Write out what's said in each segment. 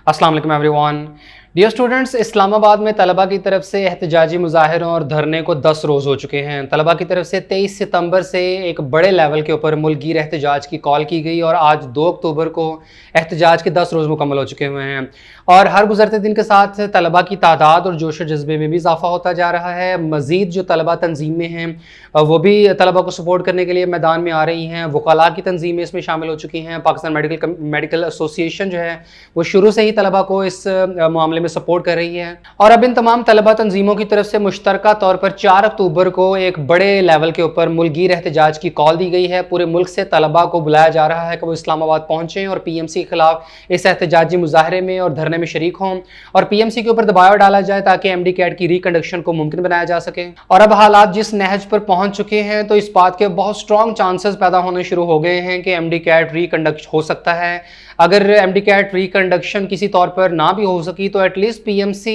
अस्सलाम वालेकुम everyone. Dear students, Islamabad में तलबा की तरफ से एहतजाजी मुजाहरों और धरने को 10 रोज़ हो चुके हैं। तलबा की तरफ से 23 सितंबर से एक बड़े लेवल के ऊपर मुल्कगीर एहतजाज की कॉल की गई और आज 2 अक्टूबर को एहतजाज के 10 रोज़ मुकम्मल हो चुके हुए हैं। और हर गुजरते दिन के साथ तलबा की तादाद और जोश व जज्बे में भी इजाफा होता जा रहा है। मज़ीद जो तलबा तंजीमें हैं वो भी तलबा को सपोर्ट करने के लिए मैदान में आ रही हैं। वकला की तंजीमें इसमें शामिल हो चुकी हैं। पाकिस्तान मेडिकल एसोसिएशन जो है वो शुरू से ही तलबा को इस मामले में सपोर्ट कर रही है। और अब इन तमाम तलबा तंजीमों की तरफ से मुश्तरका तौर पर 4 अक्टूबर को एक बड़े लेवल के ऊपर मुल्कगीर एहतजाज की कॉल दी गई है। पूरे मुल्क से तलबा को बुलाया जा रहा है कि वो इस्लामाबाद पहुंचें और PMC के खिलाफ इस एहतजाजी मुजाहरे में और धरने में शरीक हों और PMC के ऊपर दबाव डाला जाए ताकि MD कैट की रिकंडक्शन को मुमकिन बनाया जा सके। और अब हालात जिस नहज पर पहुंच चुके हैं तो इस बात के बहुत स्ट्रॉन्ग चांसेस पैदा होने शुरू हो गए हैं कि MD कैट रिकंडक्ट हो सकता है। अगर MD कैट रिकंडक्शन किसी तौर पर ना भी हो सकी तो एटलीस्ट PMC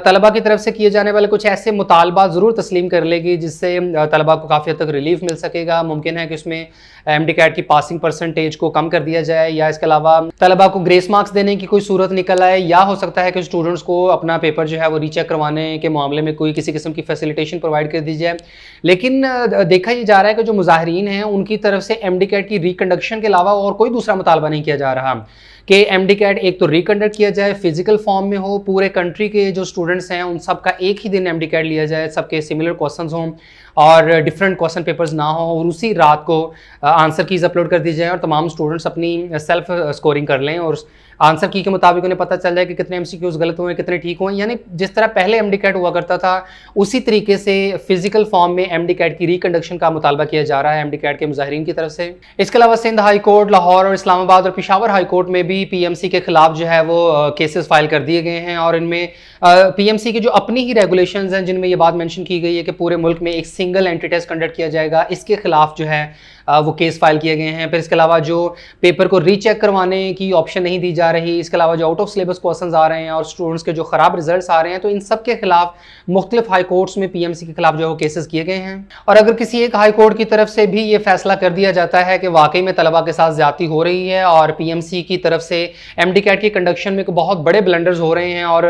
तलबा की तरफ से किए जाने वाले कुछ ऐसे मुतालबा ज़रूर तस्लीम कर लेगी जिससे तलबा को काफ़ी हद तक रिलीफ मिल सकेगा। मुमकिन है कि उसमें MD कैट की पासिंग परसेंटेज को कम कर दिया जाए या इसके अलावा तलबा को ग्रेस मार्क्स देने की कोई सूरत निकल आए, या हो सकता है कि स्टूडेंट्स को अपना पेपर जो है वो रीचेक करवाने के मामले में कोई किसी किस्म की फैसिलिटेशन प्रोवाइड कर दी जाए। लेकिन देखा ये जा रहा है कि जो मुजाहरीन हैं उनकी तरफ से MD कैट की रिकंडक्शन के अलावा और कोई दूसरा मुतालबा नहीं किया जा रहा कि MD कैट एक तो रिकंडक्ट किया जाए, फिजिकल फॉर्म में हो, पूरे कंट्री के जो स्टूडेंट्स हैं उन सब का एक ही दिन MD कैट लिया जाए, सबके सिमिलर क्वेश्चंस हों और डिफरेंट क्वेश्चन पेपर्स ना हो और उसी रात को आंसर कीज़ अपलोड कर दी जाए और तमाम स्टूडेंट्स अपनी सेल्फ स्कोरिंग कर लें और आंसर की के मुताबिक उन्हें पता चल जाए कि कितने MCQs गलत हुए, कितने ठीक हुए। यानी जिस तरह पहले MD कैट हुआ करता था उसी तरीके से फिजिकल फॉर्म में MD कैट की रिकंडक्शन का मुतालबा किया जा रहा है MD कैट के मुजाहिरीन की तरफ से। इसके अलावा सिंध हाई कोर्ट, लाहौर और इस्लामाबाद और पेशावर हाई कोर्ट में भी PMC के खिलाफ जो है वो केसेस फाइल कर दिए गए हैं और इनमें PMC की जो अपनी ही रेगुलेशंस हैं जिनमें ये बात मेंशन की गई है कि पूरे मुल्क में एक सिंगल एंट्री टेस्ट कंडक्ट किया जाएगा, इसके खिलाफ जो है वो केस फाइल किए गए हैं। फिर इसके अलावा जो पेपर को रीचेक करवाने की ऑप्शन नहीं दी जा रही, इसके अलावा जो आउट ऑफ सिलेबस क्वेश्चंस आ रहे हैं और स्टूडेंट्स के जो ख़राब रिजल्ट्स आ रहे हैं, तो इन सब के खिलाफ मुख्तलिफ हाई कोर्ट्स में PMC के खिलाफ जो है वो केसेस किए गए हैं। और अगर किसी एक हाई कोर्ट की तरफ से भी ये फैसला कर दिया जाता है कि वाकई में तलबा के साथ ज्यादती हो रही है और PMC की तरफ से MD कैट की कंडक्शन में बहुत बड़े ब्लंडर्स हो रहे हैं और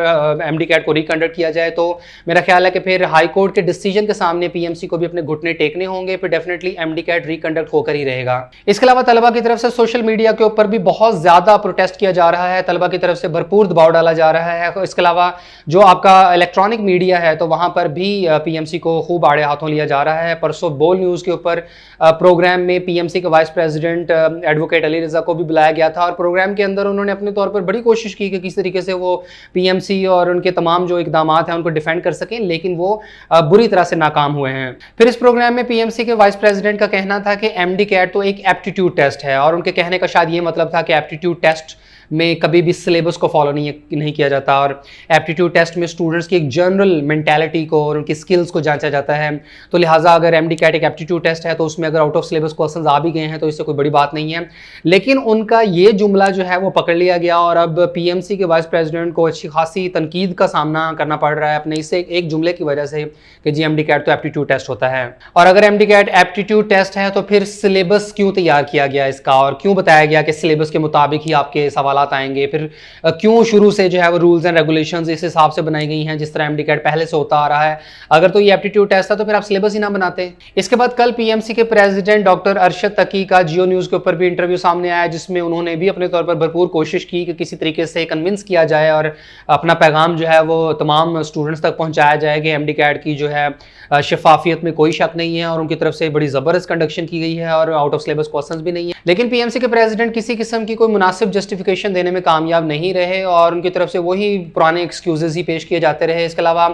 MD कैट को रिकंडक्ट किया जाए, तो मेरा ख्याल है कि फिर हाई कोर्ट के डिसीजन के सामने PMC को भी अपने घुटने टेकने होंगे, फिर डेफिनेटली MD कैट रिकंडक्ट होकर ही रहेगा। इसके अलावा तलबा की तरफ से सोशल मीडिया के ऊपर भी बहुत ज्यादा प्रोटेस्ट किया जा रहा है, तलबा की तरफ से भरपूर दबाव डाला जा रहा है। इसके अलावा जो आपका इलेक्ट्रॉनिक मीडिया है तो वहां पर भी PMC को खूब आड़े हाथों लिया जा रहा है। परसों बोल न्यूज़ के ऊपर प्रोग्राम में PMC के वाइस प्रेसिडेंट एडवोकेट अली रजा को भी बुलाया गया था और प्रोग्राम के अंदर उन्होंने अपने तौर पर बड़ी कोशिश की कि किस तरीके से वो PMC और उनके तमाम जो इकदाम हैं उनको डिफेंड कर सकें, लेकिन वो बुरी तरह से नाकाम हुए हैं। फिर इस प्रोग्राम में PMC के वाइस प्रेसिडेंट का कहना था कि MD कैट तो एक एप्टीट्यूड टेस्ट है और उनके कहने का शायद ये मतलब था कि एप्टीट्यूड टेस्ट में कभी भी सिलेबस को फॉलो नहीं किया जाता और एप्टीट्यूड टेस्ट में स्टूडेंट्स की एक जनरल मेंटालिटी को और उनकी स्किल्स को जांचा जाता है। तो लिहाजा अगर MD कैट एक एप्टीट्यूड टेस्ट है तो उसमें अगर आउट ऑफ सिलेबस क्वेश्चंस आ भी गए हैं तो इससे कोई बड़ी बात नहीं है। लेकिन उनका ये जुमला जो है वो पकड़ लिया गया और अब PMC के वाइस प्रेसिडेंट को अच्छी खासी तनकीद का सामना करना पड़ रहा है अपने इसे एक जुमले की वजह से कि जी MD कैट तो एप्टीट्यूड टेस्ट होता है। और अगर MD कैट एप्टीट्यूड टेस्ट है तो फिर सिलेबस क्यों तैयार किया गया इसका और क्यों बताया गया कि सिलेबस के मुताबिक ही आपके सवाल आएंगे, फिर क्यों शुरू से जो है वो रूल्स एंड रेगुलेशंस इस हिसाब से बनाई गई हैं जिस तरह MD कैट पहले से होता आ रहा है। अगर तो ये एप्टीट्यूड टेस्ट था तो फिर आप सिलेबस ही ना बनाते। इसके बाद कल PMC के प्रेसिडेंट डॉक्टर अरशद तकी का जियो न्यूज़ के ऊपर भी इंटरव्यू सामने आया जिसमें उन्होंने भी अपने तौर पर भरपूर कोशिश की कि किसी तरीके से कन्विंस किया जाए और अपना पैगाम जो है वो तमाम स्टूडेंट्स तक पहुंचाया जाए कि MD कैट की जो है शफाफियत में कोई शक नहीं है और उनकी तरफ से बड़ी ज़बरदस्त कंडक्शन की गई है और आउट ऑफ सिलेबस क्वेश्चंस भी नहीं है। लेकिन PMC के प्रेसिडेंट किसी किस्म की कोई मुनासिब जस्टिफिकेशन देने में कामयाब नहीं रहे और उनकी तरफ से वही पुराने एक्सक्यूजेज ही पेश किए जाते रहे। इसके अलावा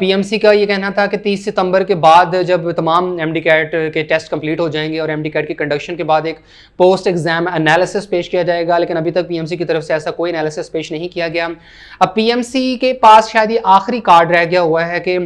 PMC का ये कहना था कि 30 सितंबर के बाद जब तमाम MD कैट के टेस्ट कंप्लीट हो जाएंगे और MD कैट की कंडक्शन के बाद एक पोस्ट एग्जाम एनालिसिस पेश किया जाएगा, लेकिन अभी तक PMC की तरफ से ऐसा कोई एनालिसिस पेश नहीं किया गया। अब PMC के पास शायद ये आखिरी कार्ड रह गया हुआ है कि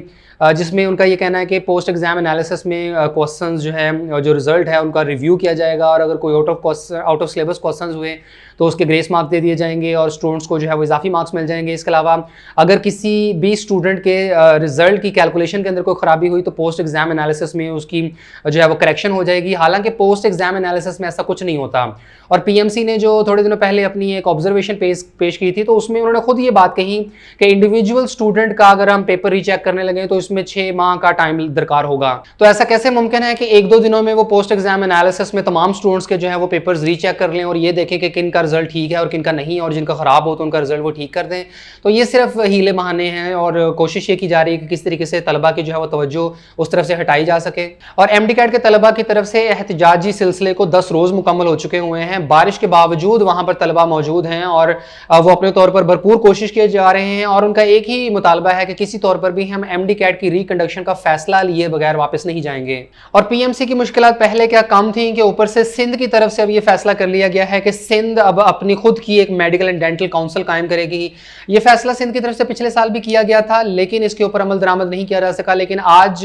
जिसमें उनका ये कहना है कि पोस्ट एग्जाम एनालिसिस में क्वेश्चंस जो है, जो रिजल्ट है उनका रिव्यू किया जाएगा, और अगर कोई आउट ऑफ सिलेबस क्वेश्चंस हुए तो उसके ग्रेस मार्क दे दिए जाएंगे और स्टूडेंट्स को जो है वो इजाफी मार्क्स मिल जाएंगे। इसके अलावा अगर किसी भी स्टूडेंट के रिजल्ट की कैलकुलेशन के अंदर कोई खराबी हुई तो पोस्ट एग्जाम एनालिसिस में उसकी जो है वो करेक्शन हो जाएगी। हालांकि पोस्ट एग्जाम एनालिसिस में ऐसा कुछ नहीं होता, और पीएमसी ने जो थोड़े दिनों पहले अपनी एक ऑब्जर्वेशन पेश की थी तो उसमें उन्होंने खुद ये बात कही कि इंडिविजुअल स्टूडेंट का अगर हम पेपर रीचेक करने लगे तो इसमें 6 माह का टाइम दरकार होगा। तो ऐसा कैसे मुमकिन है कि 1-2 दिनों में वो पोस्ट एग्जाम एनालिसिस में तमाम स्टूडेंट्स के जो है वो पेपर्स रीचेक कर लें और ये देखें कि किन का रिजल्ट ठीक है और किन का नहीं, और जिनका खराब हो तो उनका रिजल्ट वो ठीक कर दें। तो ये सिर्फ हीले बहाने हैं और कोशिश ये की जा रही है कि किस तरीके से तलबा की जो है वो तवज्जो उस तरफ से हटाई जा सके। और एमडी कैट के तलबा की तरफ से एहतजाजी सिलसिले को 10 रोज मुकम्मल हो चुके हुए हैं। बारिश के बावजूद वहां पर तलबा मौजूद हैं और वो अपने तौर पर भरपूर कोशिश किए जा रहे हैं, और उनका एक ही मुतालबा है कि किसी तौर पर भी हम एमडी कैट की रिकंडक्शन का फैसला लिए बगैर वापस नहीं जाएंगे। और पीएमसी की मुश्किलात पहले क्या कम थी कि ऊपर से सिंध की तरफ से अब ये फैसला कर लिया गया है कि सिंध अब अपनी खुद की एक मेडिकल एंड डेंटल काउंसिल कायम करेगी। ये फैसला सिंध की तरफ से पिछले साल भी किया गया था, लेकिन इसके ऊपर अमल दरामद नहीं किया जा सका। लेकिन आज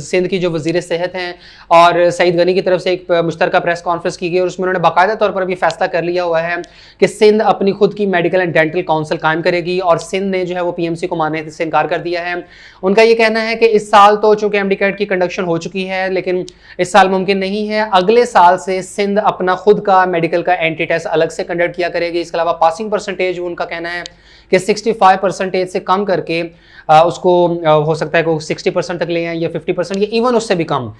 सिंध की जो वजीर सेहत हैं और सईद गनी की तरफ से एक मुश्तरका प्रेस कॉन्फ्रेंस की गई और उसमें उन्होंने बाकायदा तौर पर भी फैसला कर लिया हुआ है कि सिंध अपनी खुद की मेडिकल एंड डेंटल काउंसिल कायम करेगी, और सिंध ने जो है वो पीएमसी को मानने से इनकार कर दिया है। उनका ये कहना है कि इस साल तो चूंकि एमडी कैट की कंडक्शन हो चुकी है, लेकिन इस साल मुमकिन नहीं है। अगले साल से सिंध अपना खुद का मेडिकल का एंटी टेस्ट अलग से कंडक्ट किया करेगी। इसके अलावा पासिंग परसेंटेज उनका कहना है कि 65% से कम करके उसको हो सकता है कि 60% तक ले आए या 50% या इवन उससे भी कम।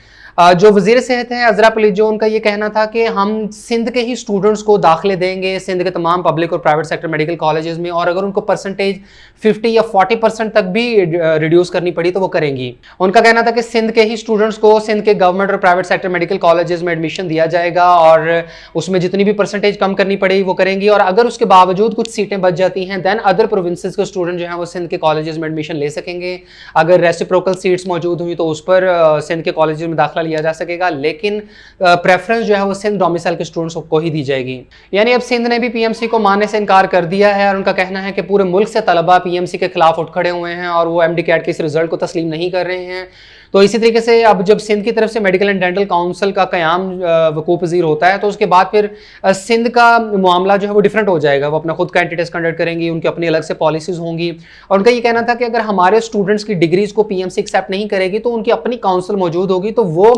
जो वजीर सेहत है अजरा पलीजो, उनका ये कहना था कि हम सिंध के ही स्टूडेंट्स को दाखिले देंगे सिंध के तमाम पब्लिक और प्राइवेट सेक्टर मेडिकल कॉलेजेस में, और अगर उनको परसेंटेज 50 या 40% तक भी रिड्यूस करनी पड़ी तो वो करेंगी। उनका कहना था कि सिंध के ही स्टूडेंट्स को सिंध के गवर्नमेंट और प्राइवेट सेक्टर मेडिकल कॉलेजेस में एडमिशन दिया जाएगा और उसमें जितनी भी परसेंटेज कम करनी पड़ेगी वो करेंगी, और अगर उसके बावजूद कुछ सीटें बच जाती हैं देन अदर प्रोविंसेस के स्टूडेंट जो हैं वो सिंध के कॉलेजेस में एडमिशन ले सकेंगे। अगर रेसिप्रोकल सीट्स मौजूद हुई तो उस पर सिंध के कॉलेजेस में दाखिला लिया जा सकेगा, लेकिन प्रेफरेंस जो है वो सिंध डोमिसाइल के स्टूडेंट्स को ही दी जाएगी। यानी अब सिंध ने भी पीएमसी को मानने से इनकार कर दिया है, और उनका कहना है कि पूरे मुल्क से तलबा पीएमसी के खिलाफ उठ खड़े हुए हैं और वो एमडी कैट के इस रिजल्ट को तस्लीम नहीं कर रहे हैं। तो इसी तरीके से अब जब सिंध की तरफ से मेडिकल एंड डेंटल काउंसिल का क़याम वकूफ़ पज़ीर होता है तो उसके बाद फिर सिंध का मामला जो है वो डिफरेंट हो जाएगा। वो अपना खुद का एंटी टेस्ट कंडक्ट करेंगी, उनकी अपनी अलग से पॉलिसीज़ होंगी, और उनका ये कहना था कि अगर हमारे स्टूडेंट्स की डिग्रीज़ को पीएमसी एक्सेप्ट नहीं करेगी तो उनकी अपनी काउंसिल मौजूद होगी, तो वो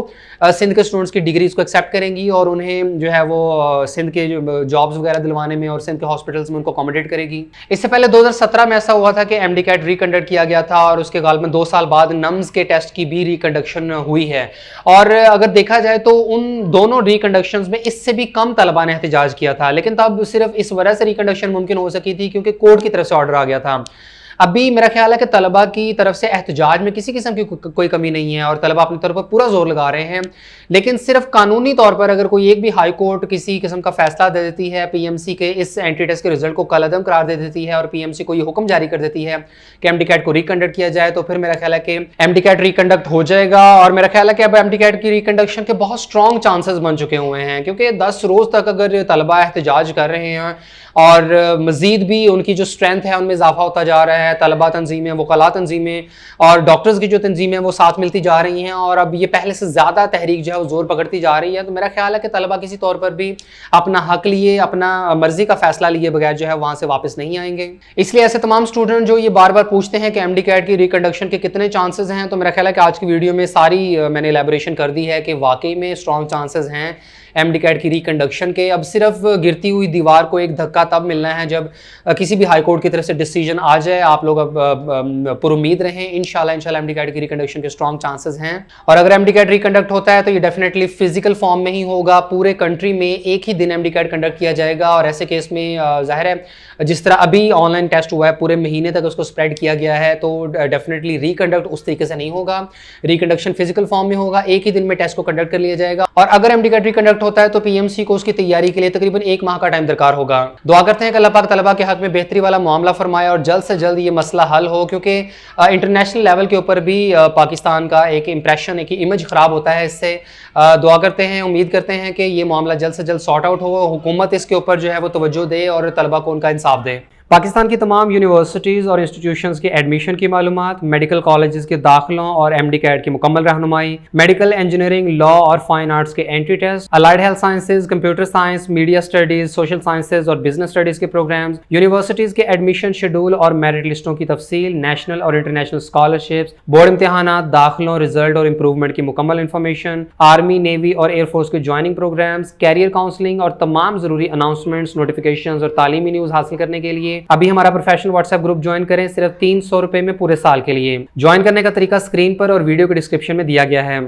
सिंध के स्टूडेंट्स की डिग्रीज़ को एक्सेप्ट करेंगी और उन्हें जो है वो सिंध के जॉब्स वगैरह दिलवाने में और सिंध के हॉस्पिटल्स में उनको अकोमोडेट करेगी। इससे पहले 2017 में ऐसा हुआ था कि एमडी कैट रिकंडक्ट किया गया था और उसके गाल में 2 साल बाद नम्स के टेस्ट की भी रिकंडक्शन हुई है, और अगर देखा जाए तो उन दोनों रिकंडक्शंस में इससे भी कम तलबा ने एहतजाज किया था, लेकिन तब सिर्फ इस वजह से रिकंडक्शन मुमकिन हो सकी थी क्योंकि कोर्ट की तरफ से ऑर्डर आ गया था। अभी मेरा ख्याल है कि तलबा की तरफ से एहतजाज में किसी किस्म की कोई कमी नहीं है और तलबा अपनी तरफ पर पूरा जोर लगा रहे हैं, लेकिन सिर्फ कानूनी तौर पर अगर कोई एक भी हाई कोर्ट किसी किस्म का फैसला दे देती है, पीएमसी के इस एंटी टेस्ट के रिजल्ट को कलअदम करार दे देती है और पीएमसी को ये हुक्म जारी कर देती है कि एमडी कैट को रिकंडक्ट किया जाए, तो फिर मेरा ख्याल है कि एमडी कैट रिकंडक्ट हो जाएगा। और मेरा ख्याल है कि अब एमडी कैट की रिकंडक्शन के बहुत स्ट्रॉन्ग चांसेस बन चुके हुए हैं, क्योंकि 10 रोज तक अगर तलबा एहतजाज कर रहे हैं और मजीद भी उनकी जो स्ट्रेंथ है उनमें इजाफा होता जा रहा है, तलबा तंजीमें, वकला तंजीमें और डॉक्टर्स की जो तंजीमें वो साथ मिलती जा रही हैं, और अब ये पहले से ज़्यादा तहरीक जो है वो जोर पकड़ती जा रही है, तो मेरा ख्याल है कि तलबा किसी तौर पर भी अपना हक लिए, अपना मर्जी का फैसला लिए बगैर जो है वहाँ से वापस नहीं आएंगे। इसलिए ऐसे तमाम स्टूडेंट जो ये बार बार पूछते हैं कि एमडी कैट की रिकंडक्शन के कितने चांसेस हैं, तो मेरा ख्याल है कि आज की वीडियो में सारी मैंने एलैबोरेशन कर दी है कि वाकई में स्ट्रॉन्ग चांसेस हैं एमडी कैट की रिकंडक्शन के। अब सिर्फ गिरती हुई दीवार को एक धक्का तब मिलना है जब किसी भी हाई कोर्ट की तरफ से डिसीजन आ जाए। आप लोग अब पुरुमीद रहें, इंशाल्लाह एमडी कैट की रिकंडक्शन के स्ट्रॉन्ग चांसेस हैं, और अगर एमडी कैट रिकंडक्ट होता है तो ये डेफिनेटली फिजिकल फॉर्म में ही होगा, पूरे कंट्री में एक ही दिन एमडी कैट कंडक्ट किया जाएगा, और ऐसे केस में जाहिर है जिस तरह अभी ऑनलाइन टेस्ट हुआ है पूरे महीने तक उसको स्प्रेड किया गया है, तो डेफिनेटली रिकंडक्ट उस तरीके से नहीं होगा। रिकंडक्शन फिजिकल फॉर्म में होगा, एक ही दिन में टेस्ट को कंडक्ट कर लिया जाएगा, और अगर एमडी कैट रिकंडक्ट होता है तो पीएमसी को उसकी तैयारी के लिए तकरीबन 1 माह का टाइम दरकार होगा। दुआ करते हैं कि अल्लाह पाक तलबा के हक में बेहतरी वाला मामला फरमाए और जल्द से जल्द ये मसला हल हो, क्योंकि इंटरनेशनल लेवल के ऊपर भी पाकिस्तान का एक इंप्रेशन, एक इमेज खराब होता है इससे। दुआ करते हैं, उम्मीद करते हैं कि ये मामला जल्द से जल्द सॉर्ट आउट हो, हुकूमत इसके ऊपर जो है वो तवज्जो दे और तलबा को उनका इंसाफ दे। पाकिस्तान की तमाम यूनिवर्सिटीज़ और इंस्टीट्यूशंस के एडमिशन की मालूमात, मेडिकल कॉलेजेस के दाखिलों और MD कैट की मुकम्मल रहनुमाई, मेडिकल इंजीनियरिंग, लॉ और फाइन आर्ट्स के entry test, allied health sciences, computer science, media studies, social sciences और बिजनेस स्टडीज के प्रोग्राम्स, यूनिवर्सिटीज़ के एडमिशन शेड्यूल और मेरिट लिस्टों की तफसील, नेशनल और इंटरनेशनल स्कॉलरशिप्स, बोर्ड इम्तहानात, दाखिलों, रिजल्ट और इंप्रूवमेंट की मुकम्मल इन्फॉर्मेशन, आर्मी, नेवी और एयरफोर्स के ज्वाइनिंग प्रोग्राम्स, कैरियर काउंसलिंग और तमाम जरूरी अनाउंसमेंट्स, नोटिफिकेशंस और तालीमी न्यूज़ हासिल करने के लिए अभी हमारा प्रोफेशनल व्हाट्सएप ग्रुप ज्वाइन करें, सिर्फ 300 रुपए में पूरे साल के लिए। ज्वाइन करने का तरीका स्क्रीन पर और वीडियो के डिस्क्रिप्शन में दिया गया है।